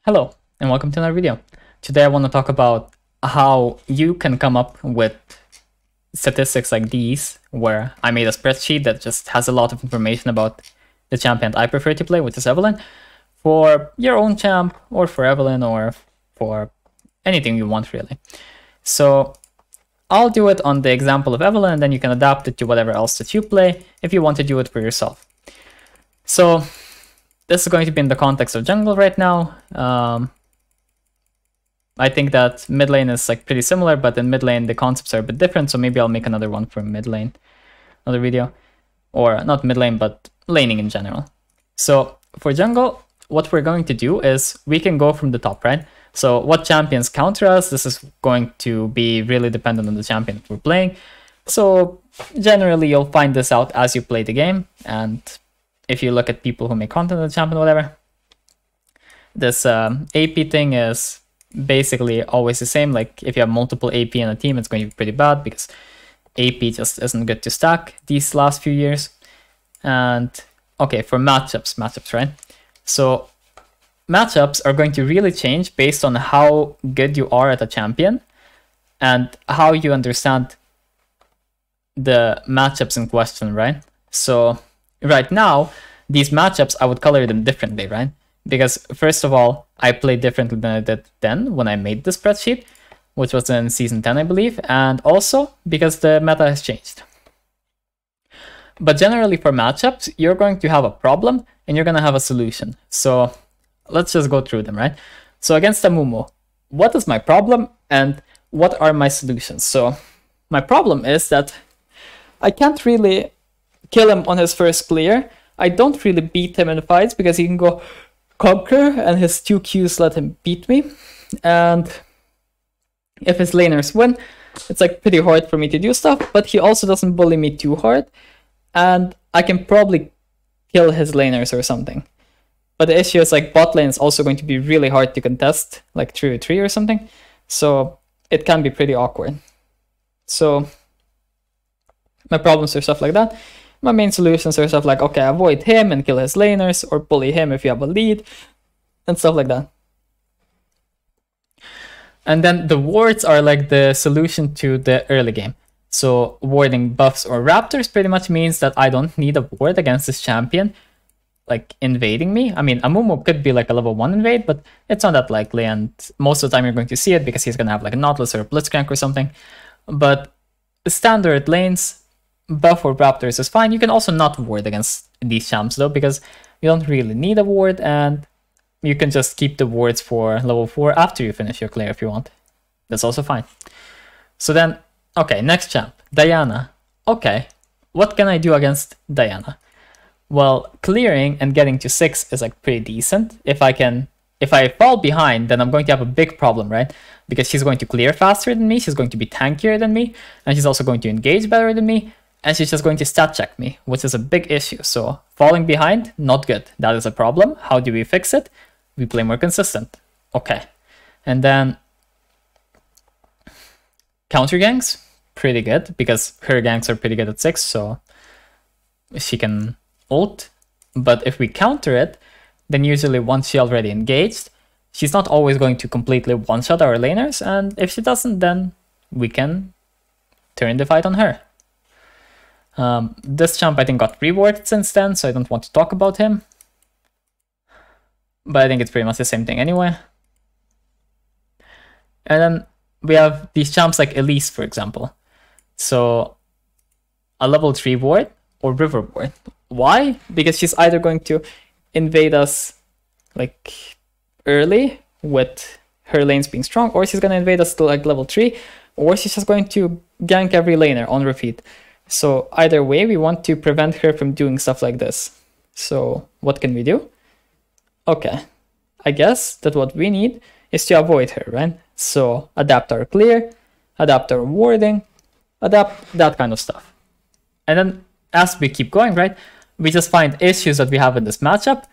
Hello and welcome to another video. Today I want to talk about how you can come up with statistics like these, where I made a spreadsheet that just has a lot of information about the champion I prefer to play, which is Evelynn, for your own champ or for Evelynn or for anything you want really. So I'll do it on the example of Evelynn, and then you can adapt it to whatever else that you play if you want to do it for yourself. So this is going to be in the context of jungle right now. I think that mid lane is like pretty similar, but in mid lane the concepts are a bit different, so maybe I'll make another one for mid lane, another video. Or not mid lane, but laning in general. So for jungle, what we're going to do is we can go from the top, right? So what champions counter us, this is going to be really dependent on the champion we're playing. So generally you'll find this out as you play the game, and if you look at people who make content on the champion, whatever, this AP thing is basically always the same. Like if you have multiple AP in a team, it's going to be pretty bad because AP just isn't good to stack these last few years. And okay, for matchups, right? So matchups are going to really change based on how good you are at a champion and how you understand the matchups in question, right? So right now, these matchups, I would color them differently, right? Because first of all, I play differently than I did then when I made the spreadsheet, which was in season 10, I believe, and also because the meta has changed. But generally for matchups, you're going to have a problem and you're going to have a solution. So let's just go through them, right? So against Amumu, what is my problem and what are my solutions? So my problem is that I can't really kill him on his first clear. I don't really beat him in fights because he can go conquer and his 2 Qs let him beat me. And if his laners win, it's like pretty hard for me to do stuff, but he also doesn't bully me too hard. And I can probably kill his laners or something. But the issue is like bot lane is also going to be really hard to contest, like 3v3 or something. So it can be pretty awkward. So my problems are stuff like that. My main solutions are stuff like, okay, avoid him and kill his laners, or bully him if you have a lead, and stuff like that. And then the wards are like the solution to the early game. So warding buffs or raptors pretty much means that I don't need a ward against this champion, like invading me. I mean, Amumu could be like a level 1 invade, but it's not that likely, and most of the time you're going to see it because he's going to have like a Nautilus or a Blitzcrank or something. But standard lanes, buff or raptors is fine. You can also not ward against these champs though, because you don't really need a ward, and you can just keep the wards for level 4 after you finish your clear if you want. That's also fine. So then, okay, next champ, Diana. Okay, what can I do against Diana? Well, clearing and getting to 6 is like pretty decent. If I fall behind, then I'm going to have a big problem, right? Because she's going to clear faster than me, she's going to be tankier than me, and she's also going to engage better than me, and she's just going to stat check me, which is a big issue. So falling behind, not good. That is a problem. How do we fix it? We play more consistent. Okay. And then counter ganks, pretty good, because her ganks are pretty good at 6, so she can ult. But if we counter it, then usually once she already engaged, she's not always going to completely one-shot our laners, and if she doesn't, then we can turn the fight on her. This champ I think got reworked since then, so I don't want to talk about him. But I think it's pretty much the same thing anyway. And then we have these champs like Elise, for example. So a level 3 ward or river ward. Why? Because she's either going to invade us like early with her lanes being strong, or she's going to invade us to like level 3, or she's just going to gank every laner on repeat. So either way, we want to prevent her from doing stuff like this. So what can we do? Okay, I guess that what we need is to avoid her, right? So adapt our clear, adapt our warding, adapt that kind of stuff. And then as we keep going, right, we just find issues that we have in this matchup.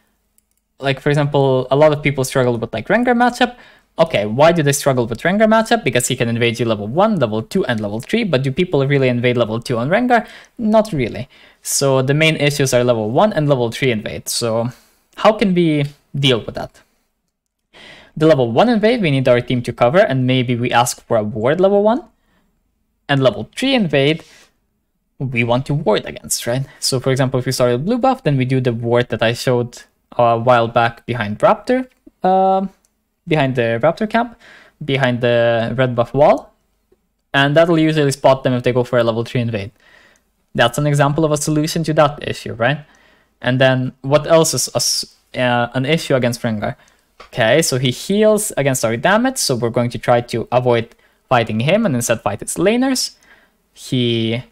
Like, for example, a lot of people struggle with like Rengar matchup. Okay, why do they struggle with Rengar matchup? Because he can invade you level 1, level 2, and level 3, but do people really invade level 2 on Rengar? Not really. So the main issues are level 1 and level 3 invade. So how can we deal with that? The level 1 invade, we need our team to cover, and maybe we ask for a ward level 1. And level 3 invade, we want to ward against, right? So for example, if we start with blue buff, then we do the ward that I showed a while back behind Raptor, behind the Raptor camp, behind the red buff wall. And that'll usually spot them if they go for a level 3 invade. That's an example of a solution to that issue, right? And then what else is an issue against Rengar? Okay, so he heals against our damage, so we're going to try to avoid fighting him and instead fight his laners. He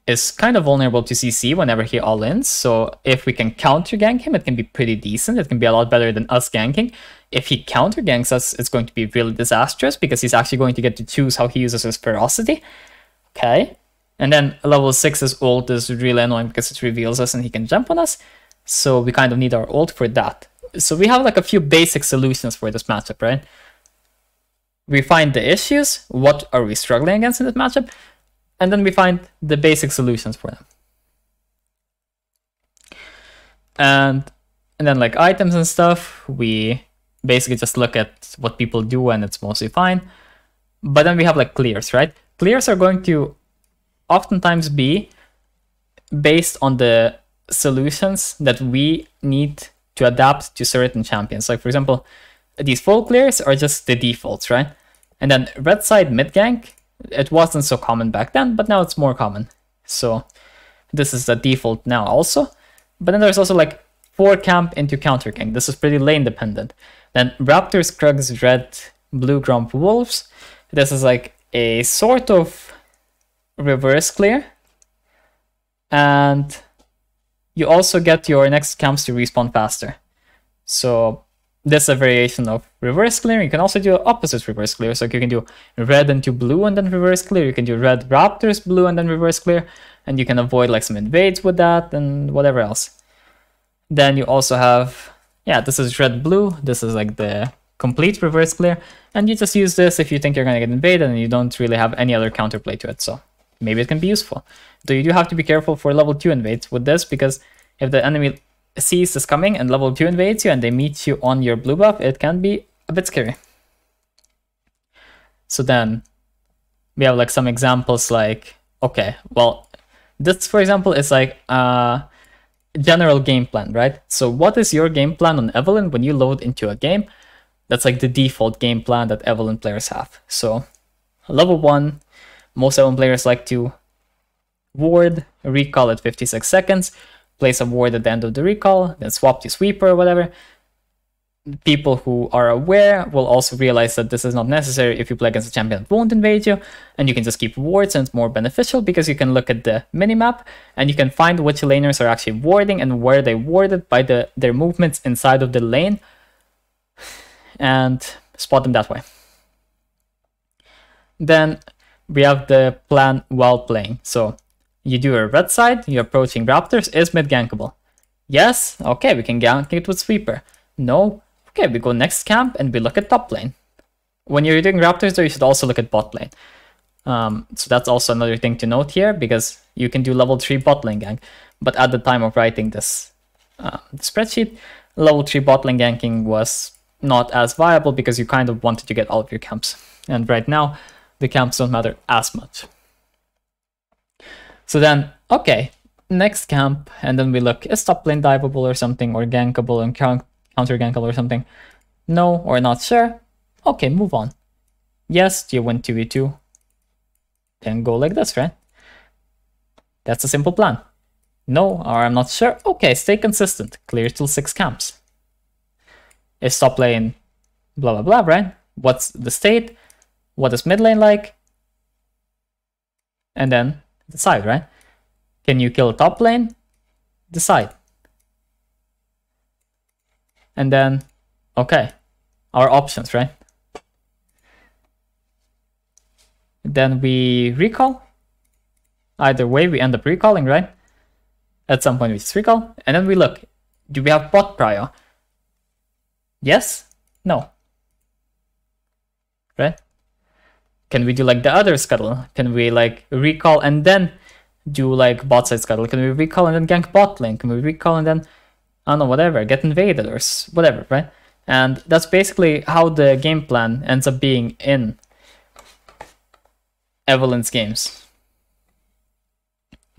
is kind of vulnerable to CC whenever he all-ins, so if we can counter gank him, it can be pretty decent. It can be a lot better than us ganking. If he counter ganks us, it's going to be really disastrous because he's actually going to get to choose how he uses his ferocity. Okay, and then level 6's ult is really annoying because it reveals us and he can jump on us, so we kind of need our ult for that. So we have like a few basic solutions for this matchup, right? We find the issues, what are we struggling against in this matchup, and then we find the basic solutions for them. And then like items and stuff, we basically just look at what people do and it's mostly fine. But then we have like clears, right? Clears are going to oftentimes be based on the solutions that we need to adapt to certain champions. Like for example, these full clears are just the defaults, right? And then red side mid gank, it wasn't so common back then, but now it's more common. So this is the default now also. But then there's also like 4 camp into counter gank. This is pretty lane dependent. Then Raptors, Krugs, Red, Blue, Gromp, Wolves. This is like a sort of reverse clear. And you also get your next camps to respawn faster. So this is a variation of reverse clear. You can also do opposite reverse clear. So you can do red into blue and then reverse clear. You can do red Raptors, blue, and then reverse clear. And you can avoid like some invades with that and whatever else. Then you also have, yeah, this is red, blue. This is like the complete reverse clear. And you just use this if you think you're going to get invaded and you don't really have any other counterplay to it. So maybe it can be useful. Though you do have to be careful for level 2 invades with this, because if the enemy sees this coming and level 2 invades you and they meet you on your blue buff, it can be a bit scary. So then we have like some examples like, okay, well, this for example is like a general game plan, right? So what is your game plan on Evelynn when you load into a game? That's like the default game plan that Evelynn players have. So level 1, most Evelynn players like to ward, recall at 56 seconds, place a ward at the end of the recall, then swap to sweeper or whatever. People who are aware will also realize that this is not necessary if you play against a champion that won't invade you, and you can just keep wards, and it's more beneficial because you can look at the minimap and you can find which laners are actually warding and where they warded by their movements inside of the lane and spot them that way. Then we have the plan while playing. So you do a red side, you're approaching Raptors, is mid gankable? Yes, okay, we can gank it with sweeper. No, okay, we go next camp and we look at top lane. When you're doing Raptors though, you should also look at bot lane. So that's also another thing to note here, because you can do level 3 bot lane gank. But at the time of writing this spreadsheet, level 3 bot lane ganking was not as viable because you kind of wanted to get all of your camps. And right now, the camps don't matter as much. So then, okay, next camp, and then we look, is top lane diveable or something, or gankable and counter gankable or something? No, or not sure? Okay, move on. Yes, do you win 2v2? Then go like this, right? That's a simple plan. No, or I'm not sure? Okay, stay consistent. Clear till 6 camps. Is top lane blah blah blah, right? What's the state? What is mid lane like? And then decide, right? Can you kill top lane? Decide. And then, okay, our options, right? Then we recall. Either way, we end up recalling, right? At some point we just recall. And then we look, do we have bot prio? Yes? No. Right? Can we do like the other scuttle? Can we like recall and then do like bot side scuttle? Can we recall and then gank bot lane? Can we recall and then, I don't know, whatever, get invaded or whatever, right? And that's basically how the game plan ends up being in Evelynn's games.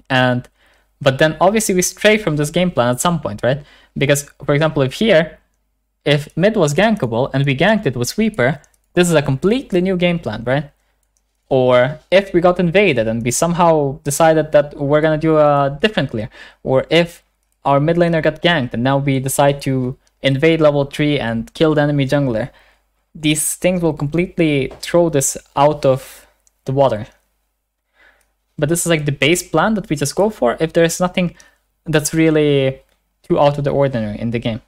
But then obviously we stray from this game plan at some point, right? Because, for example, if mid was gankable and we ganked it with sweeper, this is a completely new game plan, right? Or if we got invaded and we somehow decided that we're gonna do a different clear, or if our mid laner got ganked and now we decide to invade level 3 and kill the enemy jungler, these things will completely throw this out of the water. But this is like the base plan that we just go for if there's nothing that's really too out of the ordinary in the game.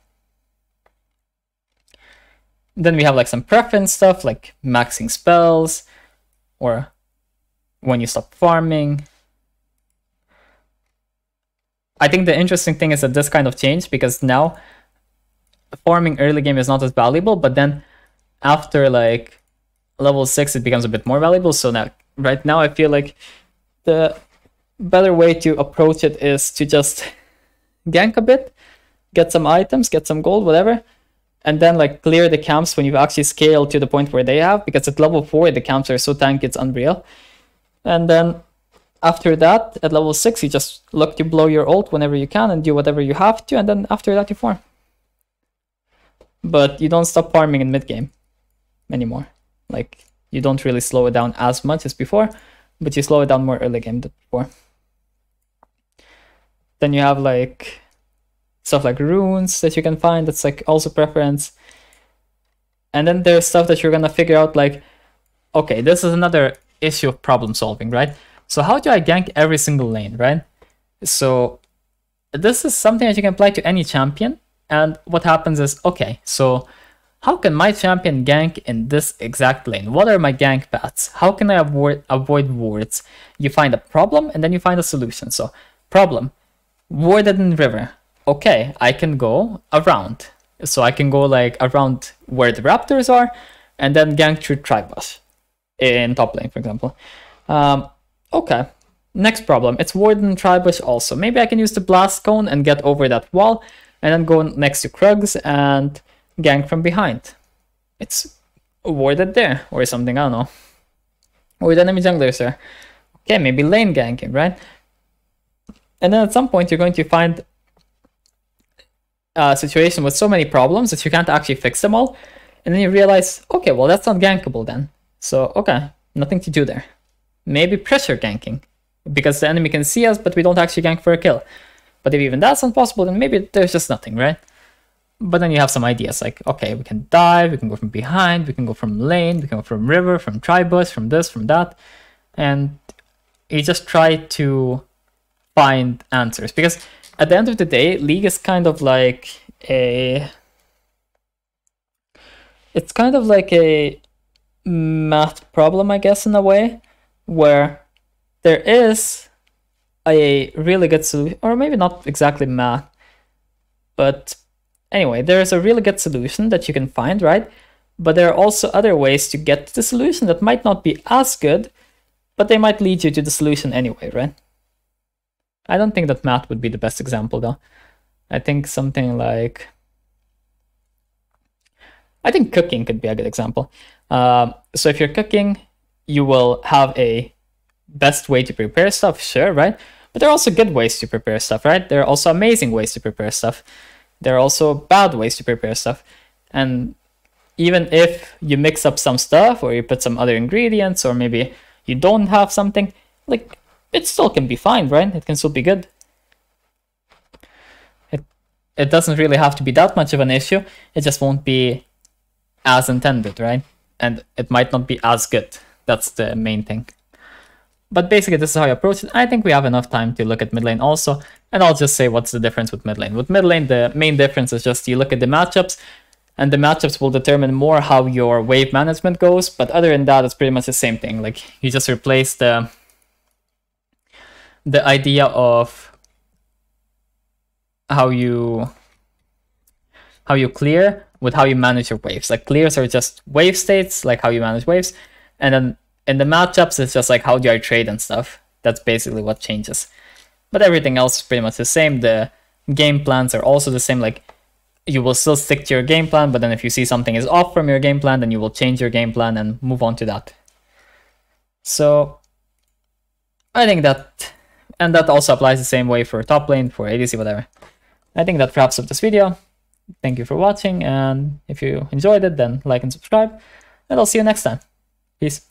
Then we have like some preference stuff like maxing spells or when you stop farming. I think the interesting thing is that this kind of changed because now farming early game is not as valuable, but then after like level 6 it becomes a bit more valuable. So now right now I feel like the better way to approach it is to just gank a bit, get some items, get some gold, whatever, and then like clear the camps when you've actually scaled to the point where they have, because at level 4 the camps are so tanky it's unreal. And then after that at level 6 you just look to blow your ult whenever you can and do whatever you have to, and then after that you farm. But you don't stop farming in mid game anymore. Like you don't really slow it down as much as before, but you slow it down more early game than before. Then you have like stuff like runes that you can find, that's like also preference. And then there's stuff that you're gonna figure out like, okay, this is another issue of problem solving, right? So how do I gank every single lane, right? So this is something that you can apply to any champion. And what happens is, okay, so how can my champion gank in this exact lane? What are my gank paths? How can I avoid wards? You find a problem and then you find a solution. So problem, warded in river. Okay, I can go around. So I can go like around where the raptors are and then gank through Tribush in top lane, for example. Okay, next problem, it's warded in Tribush also. Maybe I can use the blast cone and get over that wall and then go next to Krugs and gank from behind. It's warded there or something, I don't know. Or the enemy junglers there. Okay, maybe lane ganking, right? And then at some point you're going to find a situation with so many problems that you can't actually fix them all. And then you realize, okay, well that's not gankable then. So, okay, nothing to do there. Maybe pressure ganking, because the enemy can see us, but we don't actually gank for a kill. But if even that's not possible, then maybe there's just nothing, right? But then you have some ideas like, okay, we can dive, we can go from behind, we can go from lane, we can go from river, from Tribush, from this, from that. And you just try to find answers. Because at the end of the day, League is kind of like a... It's kind of like a math problem, I guess, in a way, where there is a really good solution, or maybe not exactly math, but anyway, there is a really good solution that you can find, right? But there are also other ways to get to the solution that might not be as good, but they might lead you to the solution anyway, right? I don't think that math would be the best example, though. I think something like... I think cooking could be a good example. So if you're cooking, you will have a best way to prepare stuff, sure, right? But there are also good ways to prepare stuff, right? There are also amazing ways to prepare stuff. There are also bad ways to prepare stuff. And even if you mix up some stuff or you put some other ingredients or maybe you don't have something, like it still can be fine, right? It can still be good. It doesn't really have to be that much of an issue. It just won't be as intended, right? And it might not be as good. That's the main thing. But basically, this is how you approach it. I think we have enough time to look at mid lane also. And I'll just say what's the difference with mid lane. With mid lane, the main difference is just you look at the matchups, and the matchups will determine more how your wave management goes. But other than that, it's pretty much the same thing. Like you just replace the idea of how you clear with how you manage your waves. Like clears are just wave states, like how you manage waves. And then in the matchups, it's just like how do I trade and stuff. That's basically what changes. But everything else is pretty much the same. The game plans are also the same. Like you will still stick to your game plan, but then if you see something is off from your game plan, then you will change your game plan and move on to that. So I think that, and that also applies the same way for top lane, for ADC, whatever. I think that wraps up this video. Thank you for watching, and if you enjoyed it, then like and subscribe, and I'll see you next time. Peace.